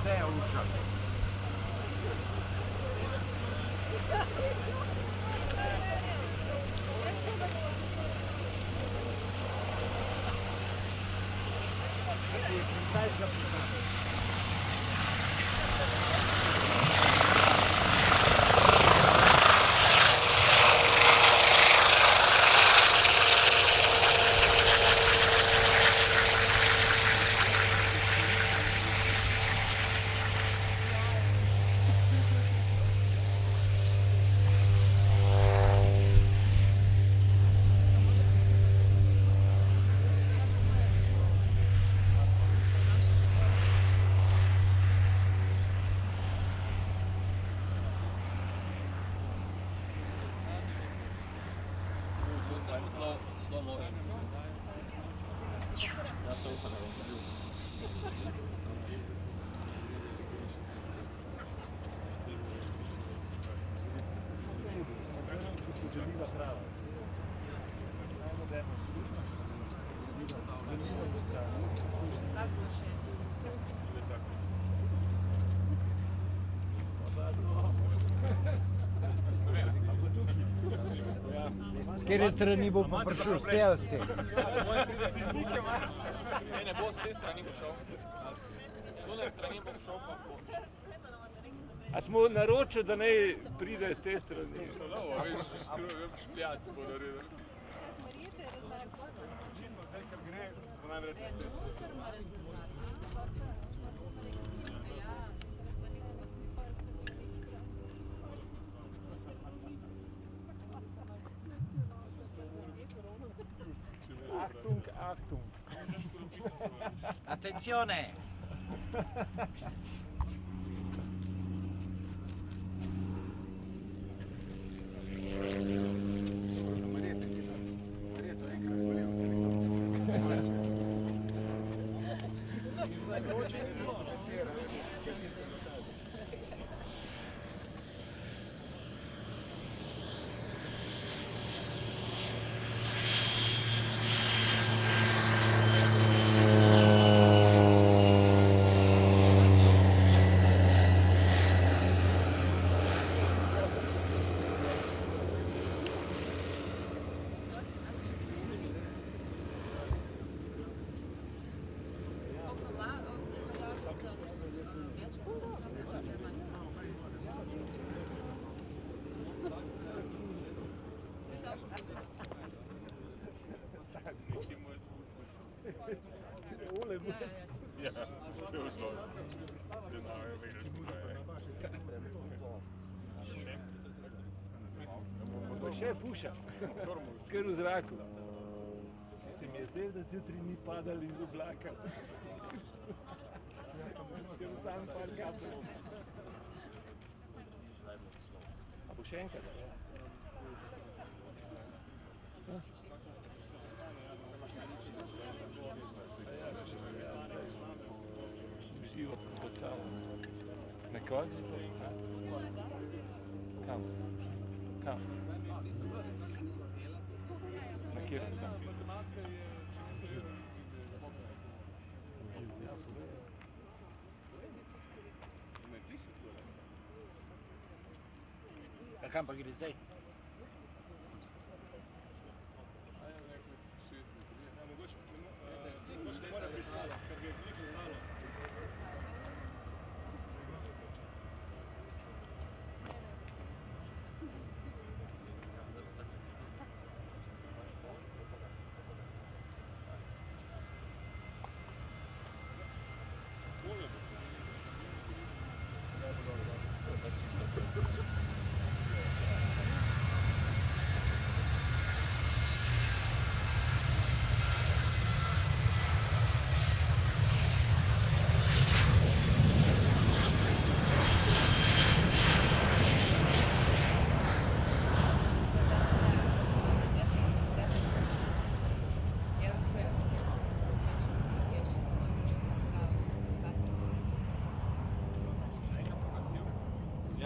Mateja Urša. Slow motion. Ja se upam, da bom dobil. Z kere strani bo pa prišel, s te ali s te? Ne bo s te strani prišel. S tole strani bo prišel pa bo. A smo naročili, da naj pride z te strani? Lovo, veš, špljac bo naredil. Zdaj, ker gre, bo najverjetneje s te strani. Achtung, Achtung. Attenzione! Ja, to je zelo. Pa še puša, kar v zraku. Se mi je zdelo, da zjutraj ni padal iz oblaka. Ker sam par kapelj. A bo še enkrat? Živo pod samo. Na koncu to? Kam? Kam? Na kjer strani? A kam pa gre zdaj?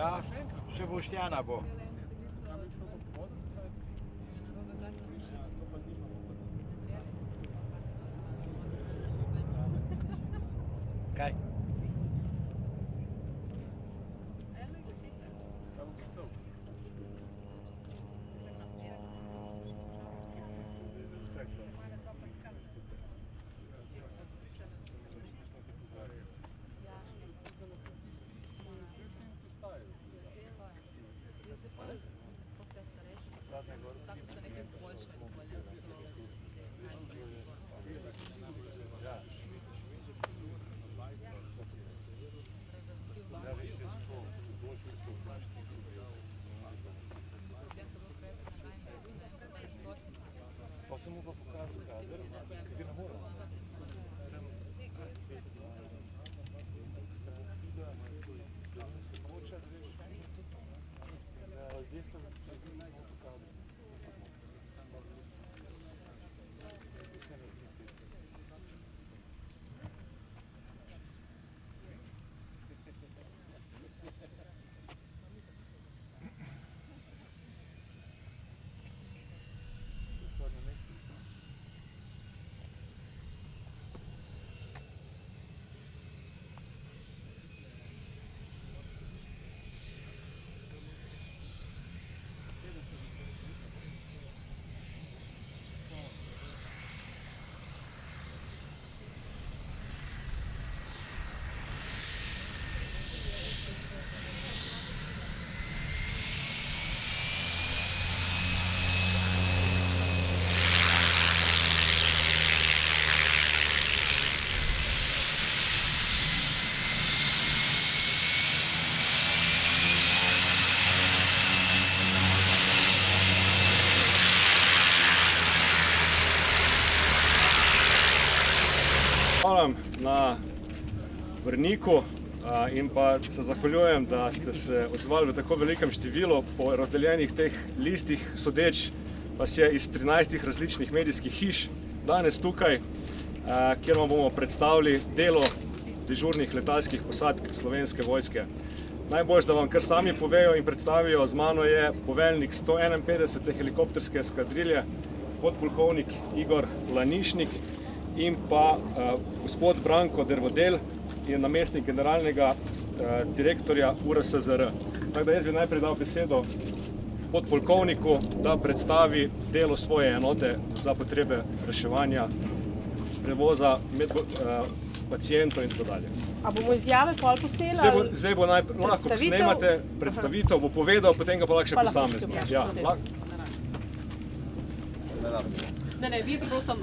Ja, še Boštjana bo. Kaj? Hvala na Brniku in pa se zahvaljujem, da ste se odzvali v tako velikem številu. Po razdeljenih teh listih sodeč vas je iz 13 različnih medijskih hiš danes tukaj, kjer vam bomo predstavili delo dežurnih letalskih posadk Slovenske vojske. Najboljše, da vam kar sami povejo in predstavijo. Z mano je poveljnik 151. helikopterske eskadrilje, podpolkovnik Igor Lanišnik in pa gospod Branko Dervodel, ki je namestnik generalnega direktorja URSZR. Tako da jaz bi najprej dal besedo podpolkovniku, da predstavi delo svoje enote za potrebe reševanja, prevoza pacientov in tako dalje. A bomo izjave pol postela? Zdaj bo lahko snemate predstavitev, bo povedal, potem ga pa lahko še posamezno. Ja, Ne, vidi, prosim.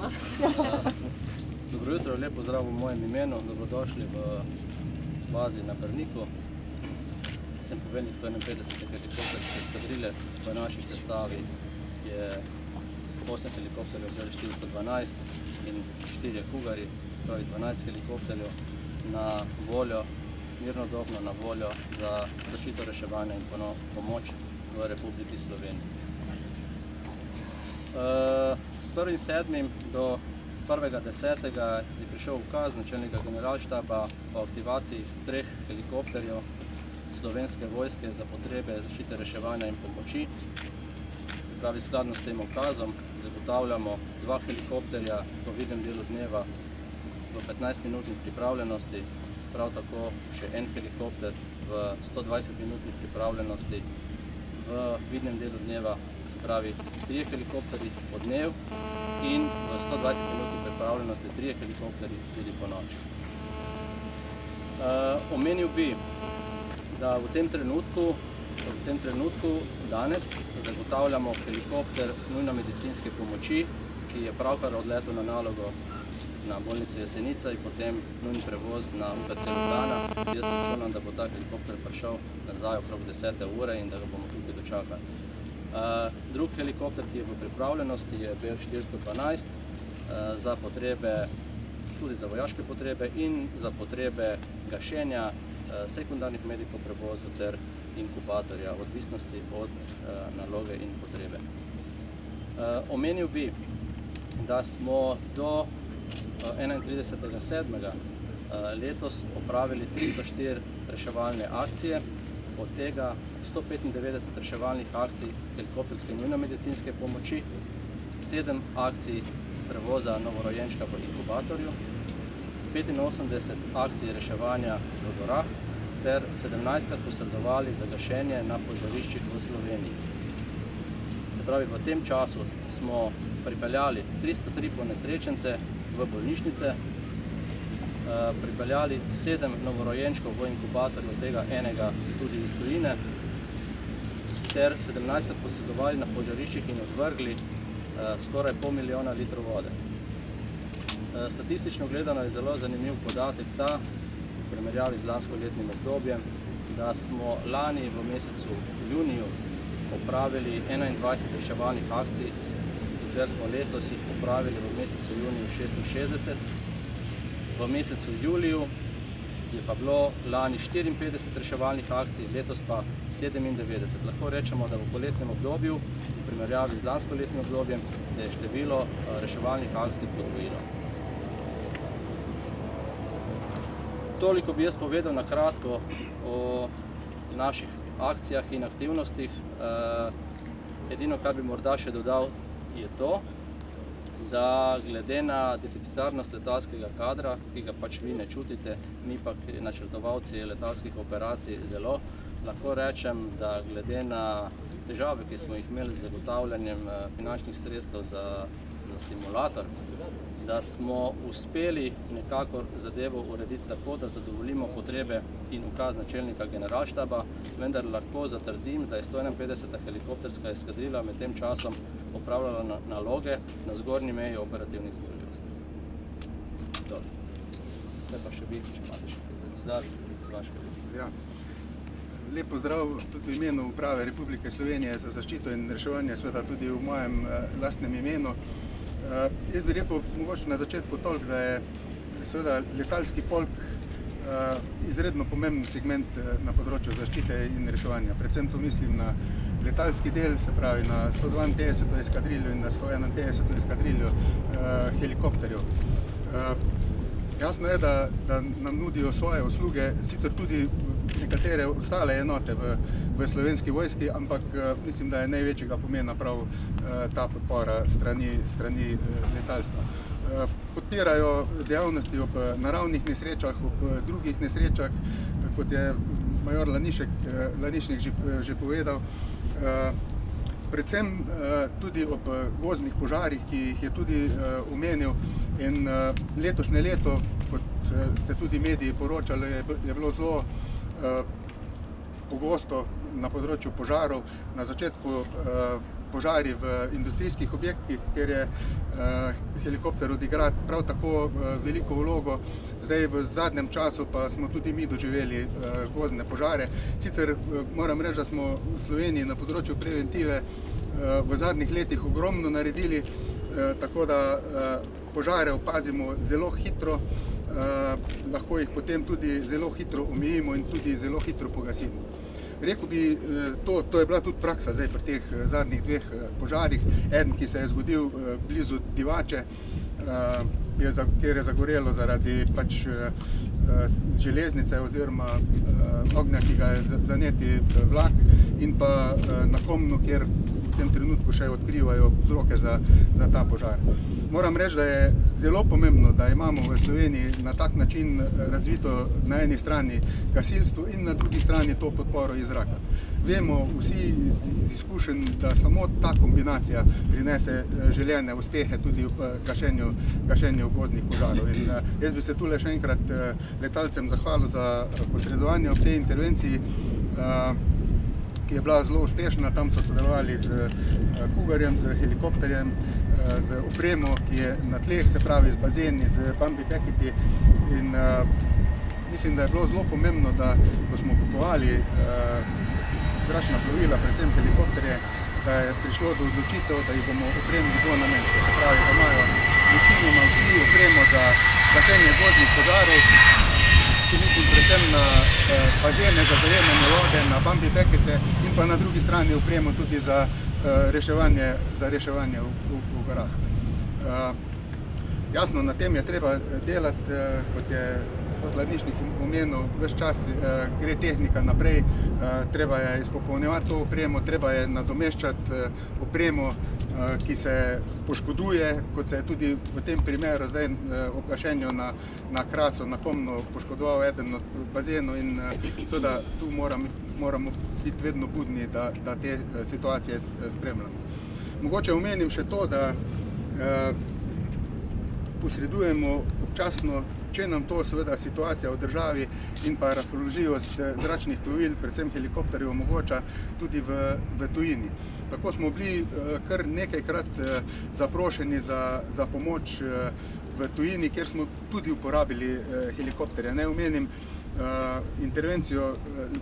Dobro jutro, lep pozdrav v mojem imenu, dobrodošli v bazi na Brniku. Sem poveljnik 151. helikopterske eskadrile, v naši sestavi je 8 helikopterjev Bell 412 in 4 Cougarji, spravi 12 helikopterjev na voljo, mirnodobno na voljo za zaščito, reševanje in pomoč v Republiki Sloveniji. S 1.7. do 1.10. je prišel ukaz načelnika generalštaba o aktivaciji 3 helikopterjev Slovenske vojske za potrebe zaščite, reševanja in pomoči. Se pravi, skladno s tem ukazom zagotavljamo 2 helikopterja po vidnem delu dneva v 15-minutni pripravljenosti, prav tako še en helikopter v 120-minutni pripravljenosti v vidnem delu dneva, se pravi 3 helikopterji po dnev in v 120-minutni pripravljenosti 3 helikopterji tudi po noč. Omenil bi, da v tem trenutku danes zagotavljamo helikopter nujno medicinske pomoči, ki je pravkar odletel na nalogo na bolnico Jesenica in potem nujni prevoz na UKC Ljubljana. Jaz računam, da bo ta helikopter prišel nazaj okrog 10. ure in da ga bomo tukaj dočakali. Drug helikopter, ki je v pripravljenosti, je Bell 412 za potrebe, tudi za vojaške potrebe in za potrebe gašenja sekundarnih medikov prevozov ter inkubatorja, odvisnosti od naloge in potrebe. Omenil bi, da smo do 31.7. letos opravili 304 reševalne akcije, od tega 195 reševalnih akcij helikopterske nujno medicinske pomoči, 7 akcij prevoza novorojenčka v inkubatorju, 85 akcij reševanja v gorah ter 17krat posredovali za gašenje na požariščih v Sloveniji. Se pravi, v tem času smo pripeljali 303 ponesrečence v bolnišnice, pripeljali 7 novorojenčkov v inkubatorju, od tega enega tudi iz tujine, ter 17krat posredovali na požariščih in odvrgli skoraj pol milijona litrov vode. Statistično gledano je zelo zanimiv podatek ta, v primerjavi z lanskoletnim obdobjem, da smo lani v mesecu juniju opravili 21 reševalnih akcij, dokler smo letos jih opravili v mesecu juniju 66. V mesecu juliju je pa bilo lani 54 reševalnih akcij, letos pa 97. Lahko rečemo, da v poletnem obdobju, v primerjavi z lanskoletnim obdobjem, se je število reševalnih akcij podvojilo. Toliko bi jaz povedal na kratko o naših akcijah in aktivnostih. Edino, kar bi morda še dodal, je to, da glede na deficitarnost letalskega kadra, ki ga pač vi ne čutite, mi pa načrtovalci letalskih operacij zelo, lahko rečem, da glede na težave, ki smo jih imeli z zagotavljanjem finančnih sredstev za simulator, da smo uspeli nekako zadevo urediti tako, da zadovoljimo potrebe in ukaz načelnika generalštaba, vendar lahko zatrdim, da je 151. helikopterska eskadrila med tem časom opravljala naloge na zgornji meji operativnih zmogljivosti. Zdaj pa še vi, če imate še kaj za dodati z vašega. Ja. Lep pozdrav tudi v imenu Uprave Republike Slovenije za zaščito in reševanje, seveda tudi v mojem lastnem imenu. Jaz bi rekel mogoče na začetku toliko, da je seveda letalski polk izredno pomemben segment na področju zaščite in reševanja. Predvsem tu mislim na letalski del, se pravi na 152. eskadriljo in na 151. eskadriljo helikopterjev. Jasno je, da nam nudijo svoje usluge, sicer tudi nekatere ostale enote v Slovenski vojski, ampak mislim, da je največjega pomena prav ta podpora strani letalstva. Podpirajo dejavnosti ob naravnih nesrečah, ob drugih nesrečah, kot je major Lanišnik že povedal. Predvsem tudi ob gozdnih požarih, ki jih je tudi omenil, in letošnje leto, kot ste tudi mediji poročali, je bilo zelo pogosto na področju požarov. Na začetku požari v industrijskih objektih, kjer je helikopter odigral prav tako veliko vlogo. Zdaj v zadnjem času pa smo tudi mi doživeli gozdne požare. Sicer moram reči, da smo v Sloveniji na področju preventive v zadnjih letih ogromno naredili, tako da požare opazimo zelo hitro, lahko jih potem tudi zelo hitro omejimo in tudi zelo hitro pogasimo. Rekel bi, to je bila tudi praksa zdaj pri teh zadnjih dveh požarih. Eden, ki se je zgodil blizu Divače, kjer je zagorelo zaradi pač železnice oziroma ognja, ki ga je zaneti vlak, in pa na Komnu, kjer v tem trenutku še odkrivajo vzroke za ta požar. Moram reči, da je zelo pomembno, da imamo v Sloveniji na tak način razvito na eni strani gasilstvo in na drugi strani to podporo iz zraka. Vemo vsi iz izkušenj, da samo ta kombinacija prinese željene uspehe tudi v gašenju gozdnih požarov. In jaz bi se tule še enkrat letalcem zahvalil za posredovanje ob tej intervenciji, ki je bila zelo uspešna. Tam so sodelovali z Cougarjem, z helikopterjem, z opremo, ki je na tleh, se pravi z bazeni, z Bambi Becketi. In mislim, da je bilo zelo pomembno, da ko smo kupovali zračna plovila, predvsem helikopterje, da je prišlo do odločitev, da jih bomo opremili dvonamensko. Se pravi, da imajo večinoma vsi opremo za gašenje gozdnih požarov, ki mislim predvsem na bazene za zajemanje vode, na Bambi Beckete in pa na drugi strani opremo tudi za reševanje v gorah. Jasno, na tem je treba delati, kot je gospod Lanišnik omenil, ves čas gre tehnika naprej, treba je izpopolnjevati to opremo, treba je nadomeščati opremo, ki se poškoduje, kot se je tudi v tem primeru zdaj ob gašenju na Krasu, na Komnu poškodoval eden od bazenov, in seveda tu moramo biti vedno budni, da te situacije spremljamo. Mogoče omenim še to, da posredujemo občasno, če nam to seveda situacija v državi in pa razpoložljivost zračnih plovil, predvsem helikopterjev, omogoča tudi v tujini. Tako smo bili kar nekajkrat zaprošeni za pomoč v tujini, kjer smo tudi uporabili helikopterje. Naj omenim intervencijo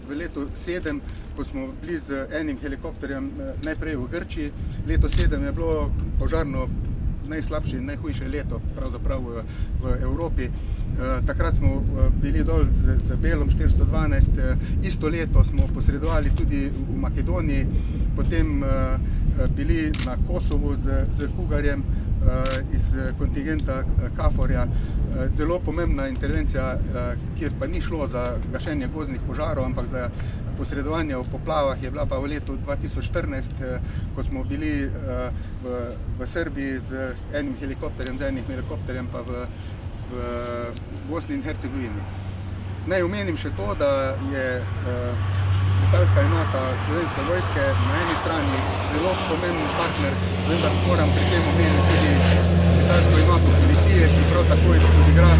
v letu 7, ko smo bili z enim helikopterjem najprej v Grčiji. Leto 7 je bilo požarno najslabše in najhujše leto pravzaprav v Evropi. Takrat smo bili dol z Belom 412, isto leto smo posredovali tudi v Makedoniji, potem bili na Kosovu z Kugarjem iz kontingenta KFOR-ja. Zelo pomembna intervencija, kjer pa ni šlo za gašenje gozdnih požarov, ampak za posredovanje v poplavah, je bila pa v letu 2014, ko smo bili v Srbiji z enim helikopterjem, pa v Bosni in Hercegovini. Naj omenim še to, da je letalska enota Slovenske vojske na eni strani zelo pomemben partner, vendar moram pri tem omeniti tudi letalsko enoto policije, ki prav tako odigra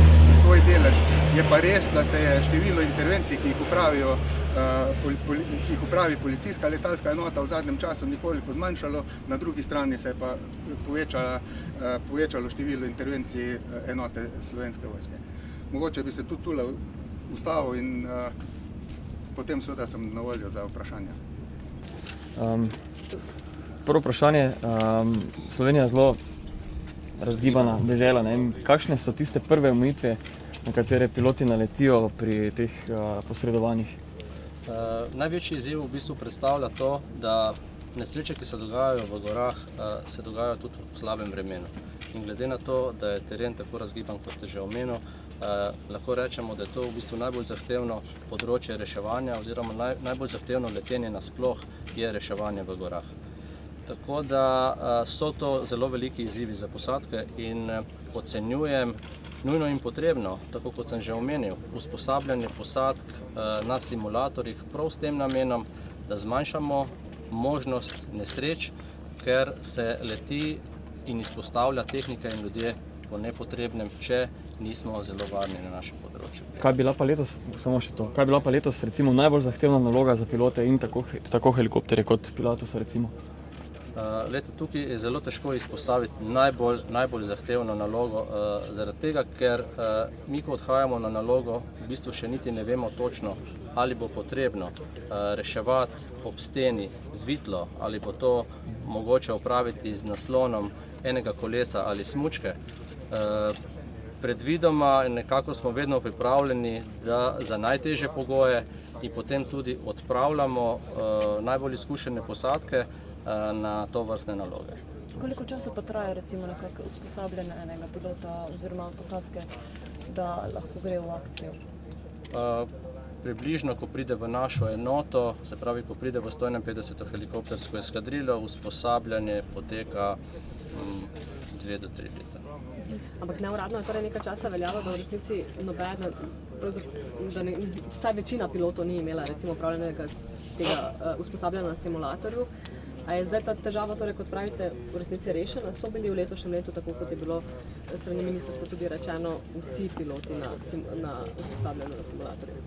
svoj delež. Je pa res, da se je število intervencij, ki jih upravi policijska letalska enota v zadnjem času nekoliko zmanjšalo, na drugi strani se je pa povečalo število intervencij enote Slovenske vojske. Mogoče bi se tudi tule ustavil in potem seveda sem na voljo za vprašanja. Prvo vprašanje, Slovenija je zelo razgibana dežela. Kakšne so tiste prve omejitve, na katere piloti naletijo pri teh posredovanjih? Največji izziv v bistvu predstavlja to, da nesreče, ki se dogajajo v gorah, se dogajajo tudi v slabem vremenu. In glede na to, da je teren tako razgiban, kot ste že omenil, lahko rečemo, da je to v bistvu najbolj zahtevno področje reševanja oziroma najbolj zahtevno letenje nasploh je reševanje v gorah. Tako da so to zelo veliki izzivi za posadke in ocenjujem nujno in potrebno, tako kot sem že omenil, usposabljanje posadk na simulatorjih prav s tem namenom, da zmanjšamo možnost nesreč, ker se leti in izpostavlja tehnika in ljudje po nepotrebnem, če nismo zelo varni na našem področju. Kaj je bila pa letos, samo še to, kaj je bila pa letos recimo najbolj zahtevna naloga za pilote in tako helikopterje kot Pilatusa recimo? Tukaj je zelo težko izpostaviti najbolj zahtevno nalogo, zaradi tega, ker mi, ko odhajamo na nalogo, v bistvu še niti ne vemo točno, ali bo potrebno reševati ob steni z vitlo, ali bo to mogoče opraviti z naslonom enega kolesa ali smučke. Predvidoma nekako smo vedno pripravljeni za najtežje pogoje in potem tudi odpravljamo najbolj izkušene posadke na to vrstne naloge. Koliko časa pa traja recimo nekako usposabljanje enega pilota oziroma posadke, da lahko gre v akcijo? Približno, ko pride v našo enoto, se pravi, ko pride v 151. helikoptersko eskadrilo, usposabljanje poteka 2 do 3 leta. Ampak neuradno je torej nekaj časa veljalo, da v resnici nobena, vsaj večina pilotov ni imela recimo upravljenega tega usposabljanja na simulatorju. A je zdaj ta težava, torej, kot pravite, v resnici rešena? So bili v letošnjem letu, tako kot je bilo strani ministrstva tudi rečeno, vsi piloti na usposabljanju na simulatorju?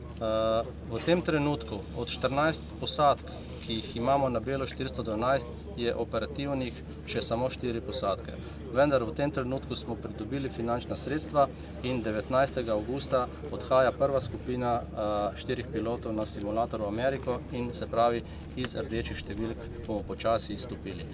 V tem trenutku od 14 posadk, ki jih imamo na Belo 412, je operativnih še samo 4 posadke. Vendar v tem trenutku smo pridobili finančna sredstva in 19. avgusta odhaja prva skupina 4 pilotov na simulator v Ameriko in se pravi iz rdečih številk bomo počasi izstopili.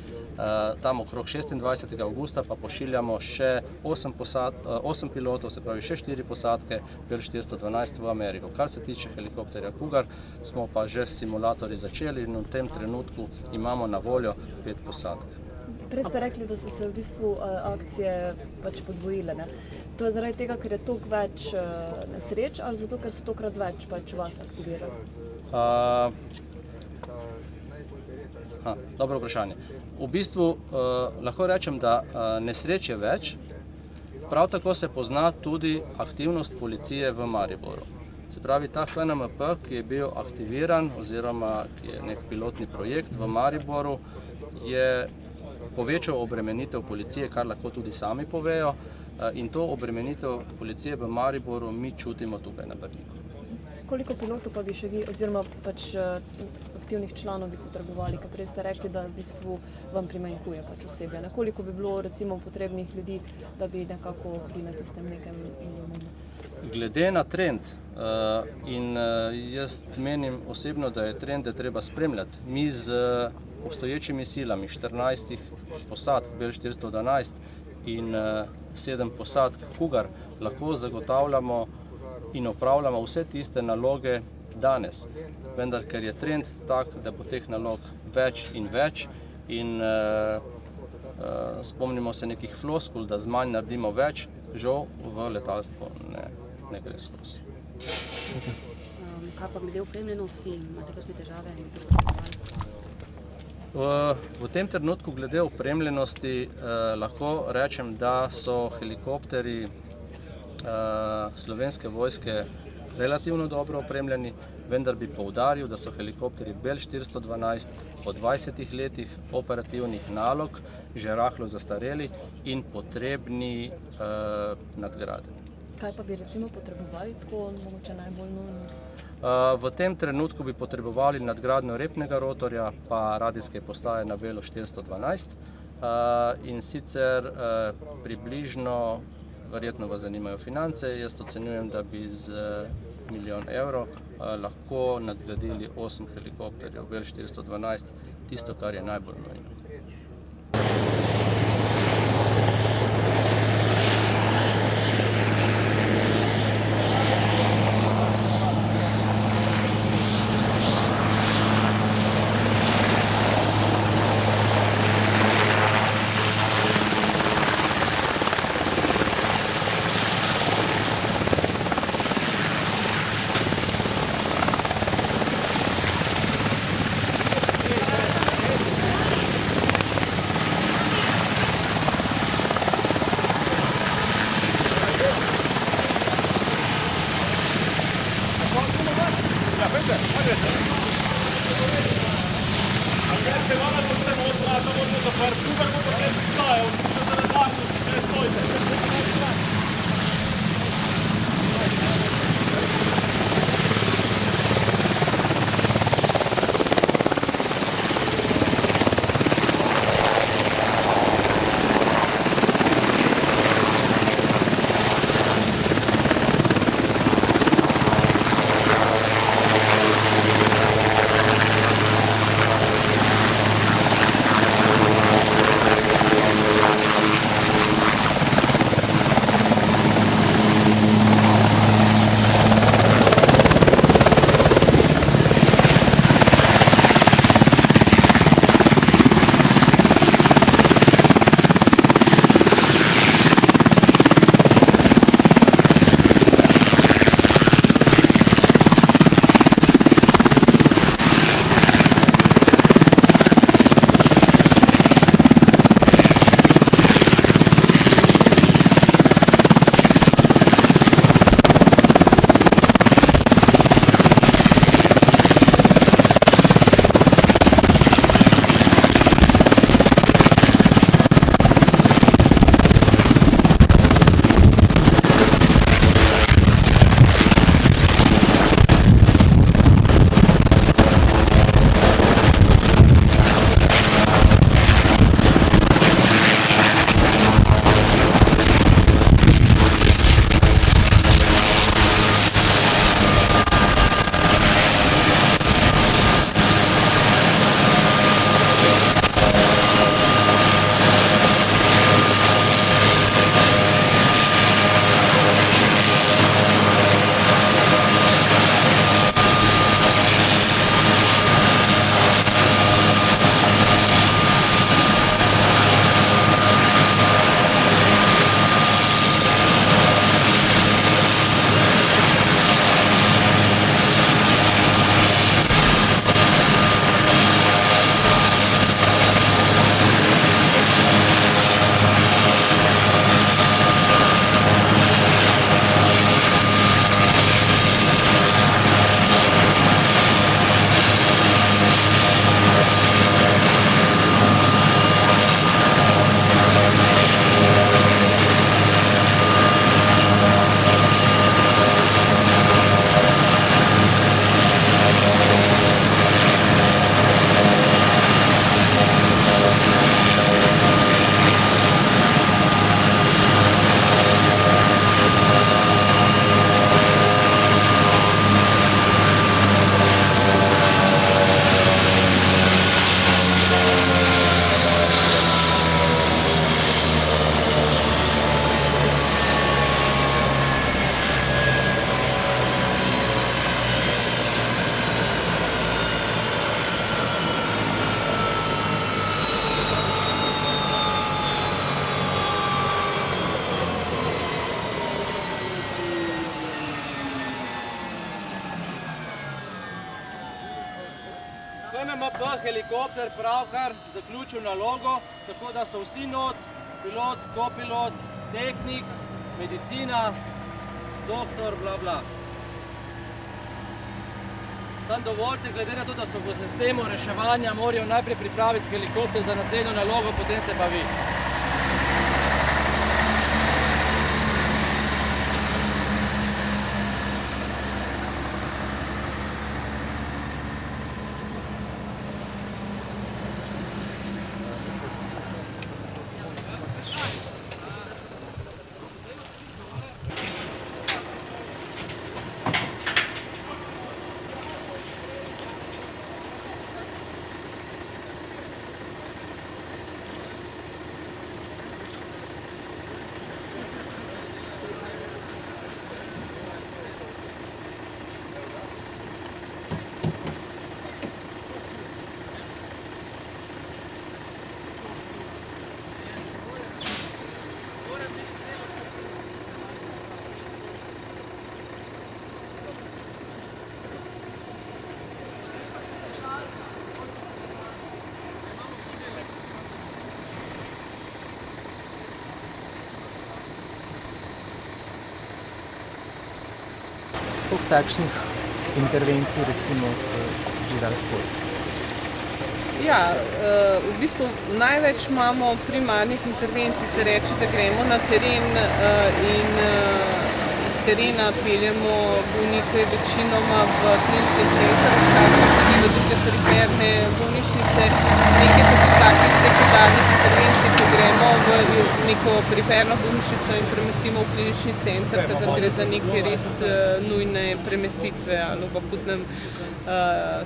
Tam okrog 26. avgusta pa pošiljamo še 8 pilotov, se pravi še 4 posadke Bell 412 v Ameriko. Kar se tiče helikopterja Cougar, smo pa že s simulatorji začeli in v tem trenutku imamo na voljo 5 posadk. Prej ste rekli, da so se v bistvu akcije pač podvojile. To je zaradi tega, ker je toliko več nesreč ali zato, ker so tokrat več pač vas aktivirali? Dobro vprašanje. V bistvu lahko rečem, da nesreč je več, prav tako se pozna tudi aktivnost policije v Mariboru. Se pravi, ta FNMP, ki je bil aktiviran oziroma ki je nek pilotni projekt v Mariboru, je povečal obremenitev policije, kar lahko tudi sami povejo, in to obremenitev policije v Mariboru mi čutimo tukaj na Brniku. Koliko pilotov pa bi še vi, oziroma pač aktivnih članov bi potrebovali, ker prej ste rekli, da v bistvu vam primanjkuje pač osebja. Koliko bi bilo recimo potrebnih ljudi, da bi nekako bili na tistem nekem minimumu? Glede na trend In jaz menim osebno, da je trende treba spremljati. Mi z obstoječimi silami 14 posadk Bell 412 in 7 posadk Cougar lahko zagotavljamo in opravljamo vse tiste naloge danes. Vendar, ker je trend tak, da bo teh nalog več in več in spomnimo se nekih floskul, da z manj naredimo več, žal v letalstvo ne gre skozi. Kaj pa glede opremljenosti, imate kakšne težave? V tem trenutku glede opremljenosti lahko rečem, da so helikopterji Slovenske vojske relativno dobro opremljeni, vendar bi poudaril, da so helikopterji Bell 412 po 20 letih operativnih nalog že rahlo zastareli in potrebni nadgrade. Kaj pa bi recimo potrebovali, tako mogoče najbolj nujno? V tem trenutku bi potrebovali nadgradnjo repnega rotorja pa radijske postaje na Bellu 412 in sicer približno, verjetno vas zanimajo finance, jaz ocenjujem, da bi z €1 milijon lahko nadgradili 8 helikopterjev Bell 412, tisto, kar je najbolj nujno. HNMP helikopter pravkar zaključil nalogo, tako da so vsi not, pilot, kopilot, tehnik, medicina, doktor, bla bla. Sam dovolite, glede na to, da so v sistemu reševanja, morajo najprej pripraviti helikopter za naslednjo nalogo, potem ste pa vi. Koliko takšnih intervencij recimo ste že dali skozi? Ja, v bistvu največ imamo primarnih intervencij, se reče, da gremo na teren in iz terena peljemo bolnike večinoma v klinični center, tudi v druge periferne bolnišnice, nekaj tudi takih sekundarnih intervencij, ko gremo v neko periferno bolnišnico in premestimo v klinični center, kadar gre za neke res nujne premestitve ali v hudnem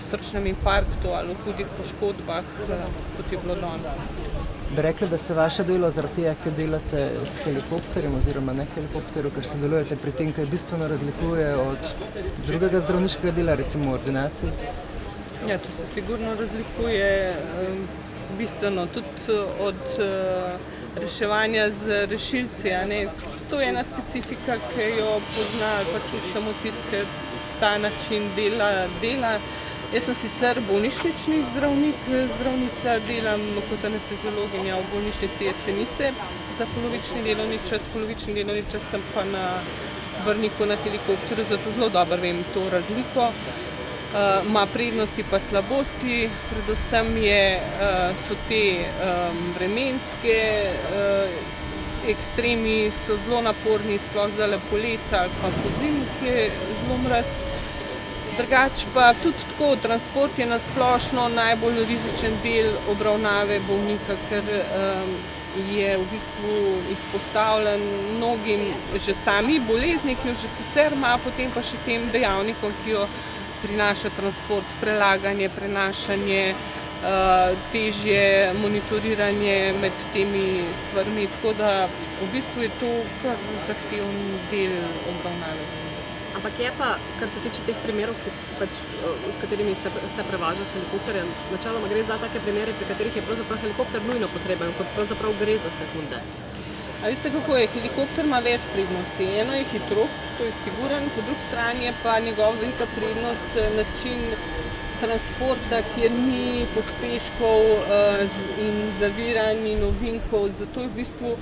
srčnem infarktu ali v hudih poškodbah, kot je bilo danes. Bi rekli, da se vaše delo zaradi tega, ker delate s helikopterjem oziroma ne helikopterju, ker sodelujete pri tem, kaj bistveno razlikuje od drugega zdravniškega dela, recimo ordinacij? Ja, to se sigurno razlikuje bistveno, tudi od reševanja z rešilci. To je ena specifika, ki jo pozna pač samo tisti, ta način dela. Jaz sem sicer bolnišnični zdravnik, zdravnica, delam kot anesteziologinja v bolnišnici Jesenice za polovični delovni čas sem pa na Brniku na helikopterju, zato zelo dobro vem to razliko. Ima prednosti pa slabosti, predvsem so te vremenske, ekstremi so zelo naporni, sploh zdaj poleta ali pa pozimi, ki je zelo mraz. Drugače pa tudi tako, transport je nasplošno najbolj rizičen del obravnave bolnika, ker je v bistvu izpostavljen mnogim že sami bolezni, ki jo že sicer ima, potem pa še tem dejavnikom, ki jo prinaša transport, prelaganje, prenašanje, težje monitoriranje med temi stvarmi, tako da v bistvu je to kar zahteven del obravnave. Ampak je pa, kar se tiče teh primerov, s katerimi se prevaža s helikopterjem, načeloma gre za take primere, pri katerih je pravzaprav helikopter nujno potreben, kot pravzaprav gre za sekunde. A veste kako je, helikopter ima več prednosti. Eno je hitrost, to je siguren, po drugi strani je pa njegova velika prednost način transporta, kjer ni pospeškov in zaviranj in ovinkov, zato je v bistvu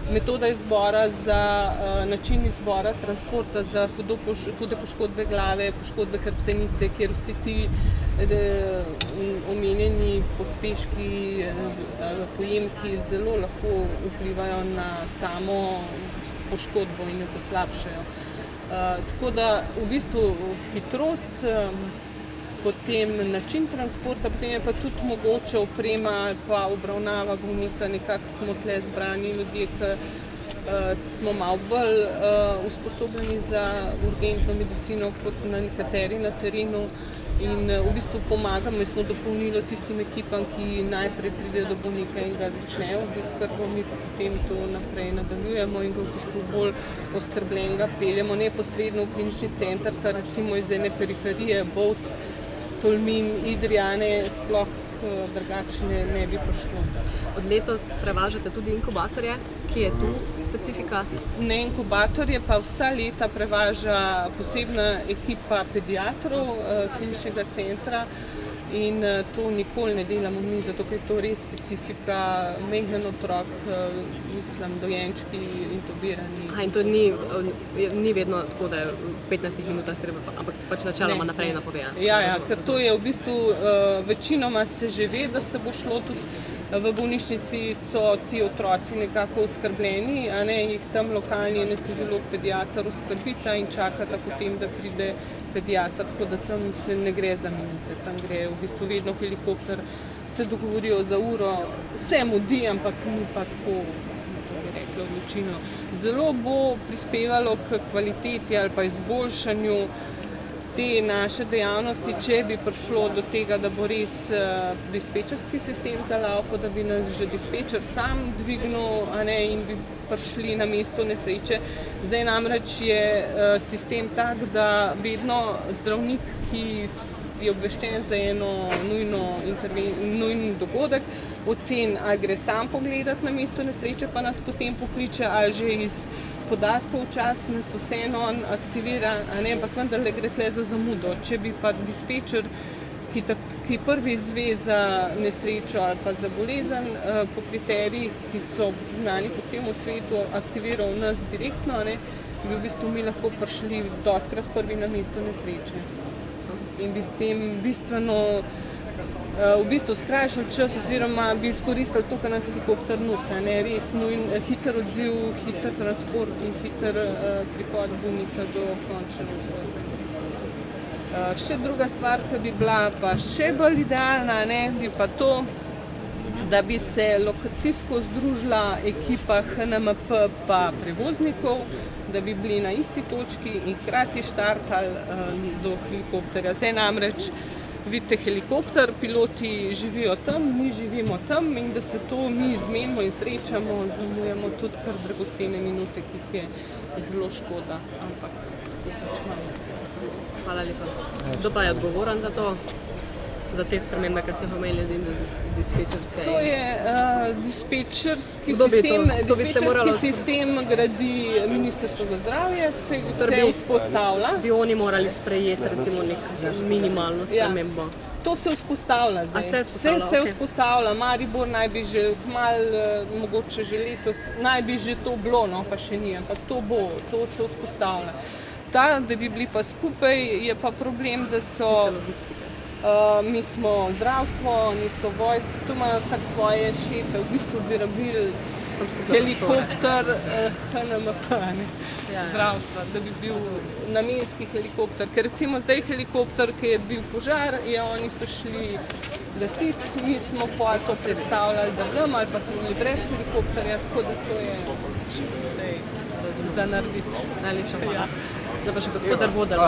metoda izbora za način izbora transporta za hude poškodbe glave, poškodbe hrbtenice, kjer vsi ti omenjeni pospeški, pojemki zelo lahko vplivajo na samo poškodbo in jo poslabšajo. Tako da v bistvu hitrost, potem način transporta, potem je pa tudi mogoče oprema ali pa obravnava bolnika, nekako smo tle zbrani ljudje, ki smo malo bolj usposobljeni za urgentno medicino kot na nekateri na terenu in v bistvu pomagamo in smo dopolnilo tistim ekipam, ki najprej pridejo do bolnika in ga začnejo z oskrbo, mi pa potem to naprej nadaljujemo in ga v bistvu bolj oskrbljenega peljemo neposredno v klinični center, kar recimo iz ene periferije, Bovc, Tolmin, Idrijane, sploh drugačne ne bi prišlo. Od letos prevažate tudi inkubatorje, ki je tu specifika? Ne inkubatorje, pa vsa leta prevaža posebna ekipa pediatrov kliničnega centra, In to nikoli ne delamo mi, zato ker je to res specifika, majhen otrok, mislim, dojenčki, intubirani. Aha, in to ni vedno tako, da je v 15 minutah treba, ampak se pač načeloma naprej napove. Ja, ker to je v bistvu, večinoma se že ve, da se bo šlo tudi v bolnišnici, so ti otroci nekako oskrbljeni, a ne, jih tam lokalni anesteziolog, pediater oskrbita in čakata potem, da pride pediater, tako da tam se ne gre za minute, tam gre v bistvu vedno helikopter, se dogovorijo za uro, se mudi, ampak ni pa tako, kako bi rekla, odločilno. Zelo bo prispevalo k kvaliteti ali pa izboljšanju te naše dejavnosti, če bi prišlo do tega, da bo res dispečerski sistem zalaufal, da bi nas že dispečer sam dvignil, a ne, in bi prišli na mesto nesreče. Zdaj namreč je sistem tak, da vedno zdravnik, ki je obveščen za eno nujni dogodek, oceni, ali gre sam pogledati na mesto nesreče, pa nas potem pokliče, ali že iz podatkov čas nas vseeno aktivira, ampak vendarle gre tle za zamudo. Če bi pa dispečer, ki prvi izve za nesrečo ali pa za bolezen po kriterijih, ki so znani po celem svetu, aktiviral nas direktno, bi v bistvu mi lahko prišli dostikrat prvi na mesto nesreče. In bi s tem bistveno skrajšali čas oziroma bi izkoristili to, kar nam helikopter nudi, res hiter odziv, hiter transport in hiter prihod bolnika do končne oskrbe. Še druga stvar, ki bi bila pa še bolj idealna, bi pa to, da bi se lokacijsko združila ekipa HNMP pa prevoznikov, da bi bili na isti točki in hkrati štartali do helikopterja. Zdaj namreč vidite helikopter, piloti živijo tam, mi živimo tam in da se to mi izmenimo in srečamo, zamujamo tudi kar dragocene minute, ki jih je zelo škoda, ampak pač imamo. Hvala lepa. Kdo pa je odgovoren za to? Za te spremembe, ki ste jih omenili z dispečerske? To je dispečerski sistem gradi Ministrstvo za zdravje, se vzpostavlja. Bi oni morali sprejeti recimo neko minimalno spremembo? To se vzpostavlja zdaj. Se vzpostavlja. Maribor naj bi že kmalu, mogoče že letos, naj bi že to bilo, no pa še ni, ampak to bo, to se vzpostavlja. Da bi bili pa skupaj, je pa problem, da so... Mi smo zdravstvo, oni so vojska, tu imajo vsak svoje šefe, v bistvu bi rabili helikopter HNMP, zdravstva, da bi bil namenski helikopter. Ker recimo zdaj helikopter, ki je bil požar, oni so šli gasiti, mi smo pol to predstavljali, da vem, ali pa smo bili brez helikopterja, tako da to je še zdaj za narediti. Najlepša hvala. Da pa še gospodar Vodel.